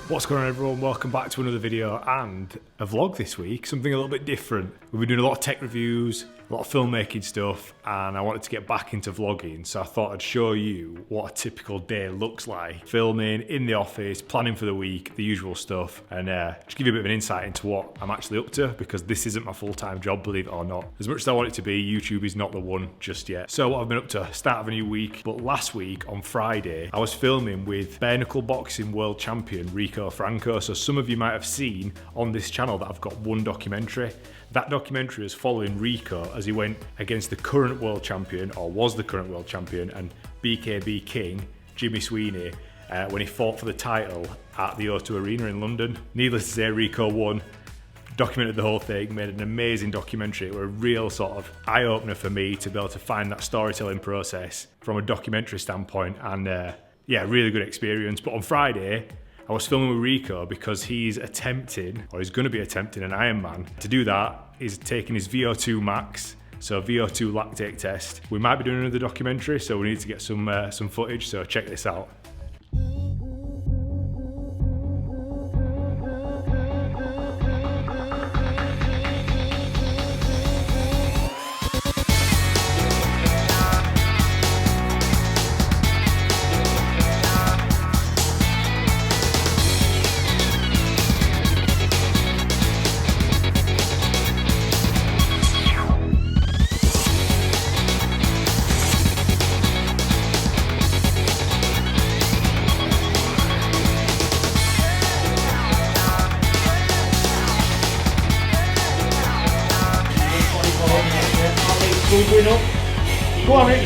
What's going on, everyone? Welcome back to another video and a vlog this week, something a little bit different. We've been doing a lot of tech reviews, a lot of filmmaking stuff, and I wanted to get back into vlogging, so I thought I'd show you what a typical day looks like. Filming, in the office, planning for the week, the usual stuff, and just give you a bit of an insight into what I'm actually up to, because this isn't my full-time job, believe it or not. As much as I want it to be, YouTube is not the one just yet. So what I've been up to, start of a new week, but last week on Friday, I was filming with bare knuckle boxing world champion Ricardo Franco. So some of you might have seen on this channel that I've got one documentary. That documentary is following Rico as he went against the current world champion, or was the current world champion, and BKB king, Jimmy Sweeney, when he fought for the title at the O2 Arena in London. Needless to say, Rico won. Documented the whole thing, made an amazing documentary. It was a real sort of eye-opener for me to be able to find that storytelling process from a documentary standpoint, and yeah, really good experience. But on Friday, I was filming with Rico because he's attempting, or he's going to be attempting, an Ironman. To do that, he's taking his VO2 max, so VO2 lactate test. We might be doing another documentary, so we need to get some footage, so check this out.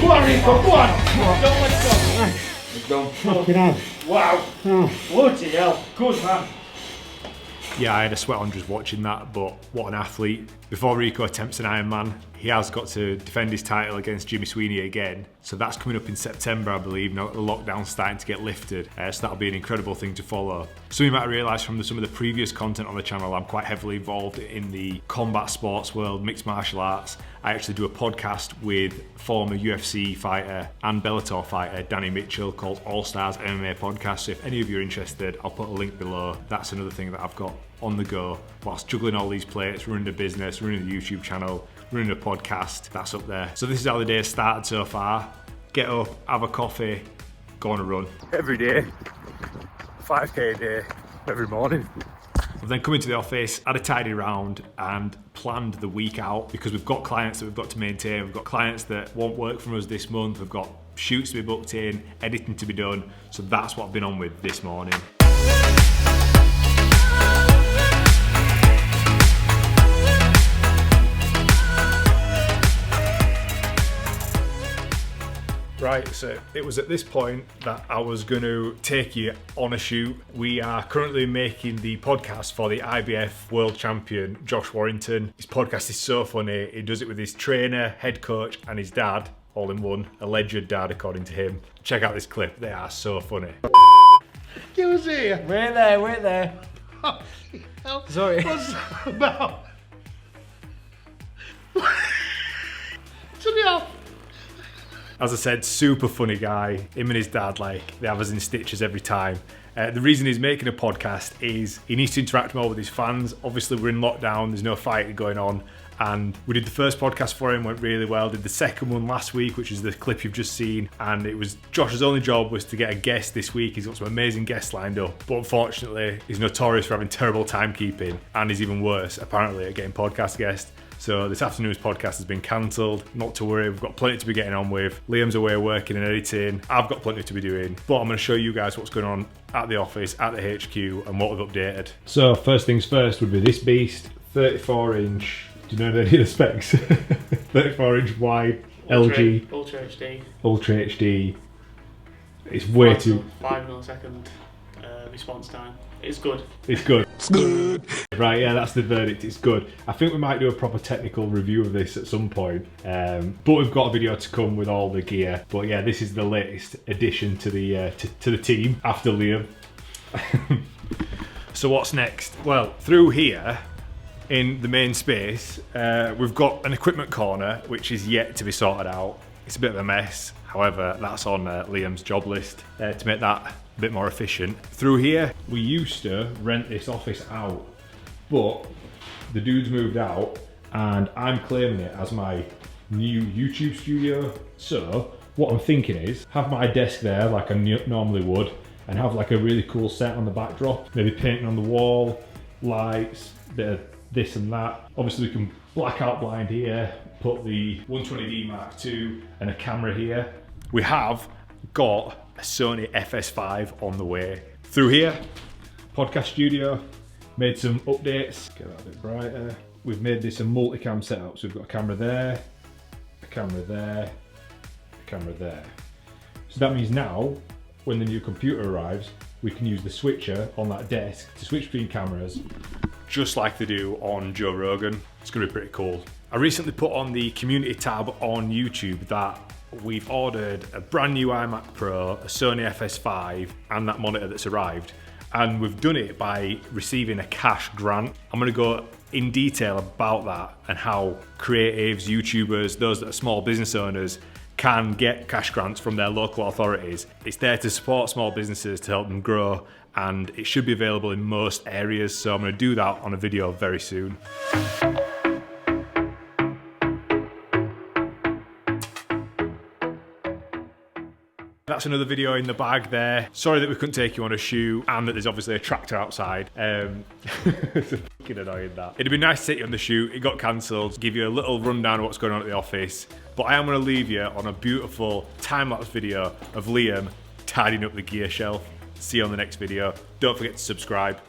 Go on, Rico, go on! Don't let it go. It's done. Fucking hell. Wow. Oh. Bloody hell. Good man. Yeah, I had a sweat on just watching that, but what an athlete. Before Rico attempts an Ironman, he has got to defend his title against Jimmy Sweeney again. So that's coming up in September, I believe, now that the lockdown's starting to get lifted. So that'll be an incredible thing to follow. Some of you might have realised from some of the previous content on the channel, I'm quite heavily involved in the combat sports world, mixed martial arts. I actually do a podcast with former UFC fighter and Bellator fighter Danny Mitchell called All Stars MMA Podcast. So if any of you are interested, I'll put a link below. That's another thing that I've got on the go whilst juggling all these plates, running a business, running the YouTube channel, running a podcast. That's up there. So this is how the day has started so far. Get up, have a coffee, go on a run. Every day, 5k a day, every morning. I've then come into the office, had a tidy round and planned the week out, because we've got clients that we've got to maintain. We've got clients that won't work from us this month. We've got shoots to be booked in, editing to be done. So that's what I've been on with this morning. Right, so it was at this point that I was going to take you on a shoot. We are currently making the podcast for the IBF world champion, Josh Warrington. His podcast is so funny. He does it with his trainer, head coach, and his dad, all in one. Alleged dad, according to him. Check out this clip. They are so funny. Give us here. Wait there. Oh, Sorry. what's that about? Turn it off. As I said, super funny guy. Him and his dad, like, they have us in stitches every time. The reason he's making a podcast is he needs to interact more with his fans. Obviously, we're in lockdown, there's no fighting going on. And we did the first podcast for him, went really well. Did the second one last week, which is the clip you've just seen. And it was Josh's only job was to get a guest this week. He's got some amazing guests lined up. But unfortunately, he's notorious for having terrible timekeeping. And he's even worse, apparently, at getting podcast guests. So this afternoon's podcast has been cancelled. Not to worry, we've got plenty to be getting on with. Liam's away working and editing. I've got plenty to be doing. But I'm going to show you guys what's going on at the office, at the HQ, and what we've updated. So first things first would be this beast, 34-inch. Do you know any of the specs? 34-inch wide, LG. Ultra HD. Ultra HD. It's way too... 5 millisecond response time. It's good. It's good. It's good. Right, yeah, that's the verdict. It's good. I think we might do a proper technical review of this at some point. But we've got a video to come with all the gear. But yeah, this is the latest addition to the to the team after Liam. So what's next? Well, through here in the main space, we've got an equipment corner which is yet to be sorted out. It's a bit of a mess. However, that's on Liam's job list to make that a bit more efficient. Through here, we used to rent this office out, but the dude's moved out and I'm claiming it as my new YouTube studio. So what I'm thinking is have my desk there like I normally would and have like a really cool set on the backdrop, maybe painting on the wall, lights, bit of this and that. Obviously we can blackout blind here, put the 120D Mark II and a camera here. We have got a Sony FS5 on the way. Through here, podcast studio, made some updates, get that a bit brighter. We've made this a multicam setup, so we've got a camera there, a camera there, a camera there. So that means now, when the new computer arrives, we can use the switcher on that desk to switch between cameras, just like they do on Joe Rogan. It's gonna be pretty cool. I recently put on the community tab on YouTube that we've ordered a brand new iMac Pro, a Sony FS5, and that monitor that's arrived. And we've done it by receiving a cash grant. I'm gonna go in detail about that and how creatives, YouTubers, those that are small business owners can get cash grants from their local authorities. It's there to support small businesses to help them grow, and it should be available in most areas. So I'm gonna do that on a video very soon. That's another video in the bag there. Sorry that we couldn't take you on a shoot and that there's obviously a tractor outside. It's fucking annoying that. It'd be nice to take you on the shoot. It got cancelled. Give you a little rundown of what's going on at the office. But I am going to leave you on a beautiful time-lapse video of Liam tidying up the gear shelf. See you on the next video. Don't forget to subscribe.